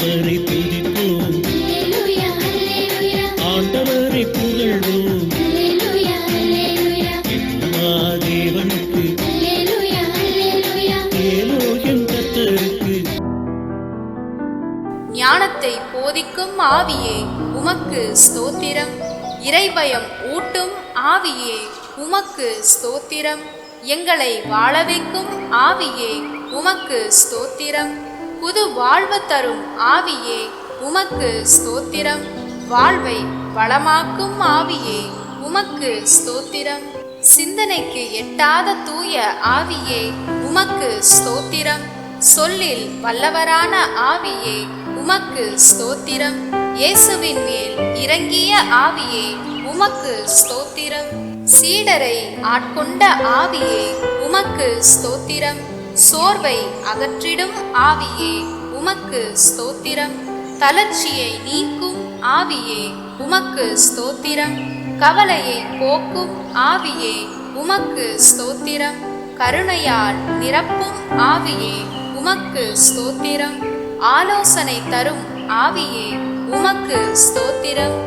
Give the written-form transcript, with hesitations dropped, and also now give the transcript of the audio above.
அவரை துதிப்போம், ஆண்டவரை புகழ்வோம், எல்லா தேவனுக்கு ஏலோயம் கர்த்தருக்கு. ஞானத்தை போதிக்கும் ஆவியே உமக்கு ஸ்தோத்திரம். இறைபயம் ஊட்டும் ஆவியே உமக்கு ஸ்தோத்திரம். எங்களை வாழ வைக்கும் ஆவியே உமக்கு ஸ்தோத்திரம். புது வாழ்வு தரும் ஆவியே உமக்கு ஸ்தோத்திரம். வாழ்வை வளமாக்கும் ஆவியே உமக்கு ஸ்தோத்திரம். சிந்தனைக்கு எட்டாத தூய ஆவியே உமக்கு ஸ்தோத்திரம். சொல்லில் வல்லவரான ஆவியே உமக்கு ஸ்தோத்திரம். இயேசுவின் மேல் இறங்கிய ஆவியே உமக்கு ஸ்தோத்திரம். சீடரை ஆட்கொண்ட ஆவியே உமக்கு ஸ்தோத்திரம். சோர்வை அகற்றிடும் ஆவியே உமக்கு ஸ்தோத்திரம். தளர்ச்சியை நீக்கும் ஆவியே உமக்கு ஸ்தோத்திரம். கவலையை போக்கும் ஆவியே உமக்கு ஸ்தோத்திரம். கருணையால் நிரப்பும் ஆவியே உமக்கு ஸ்தோத்திரம். ஆலோசனை தரும் ஆவியே உமக்கு ஸ்தோத்திரம்.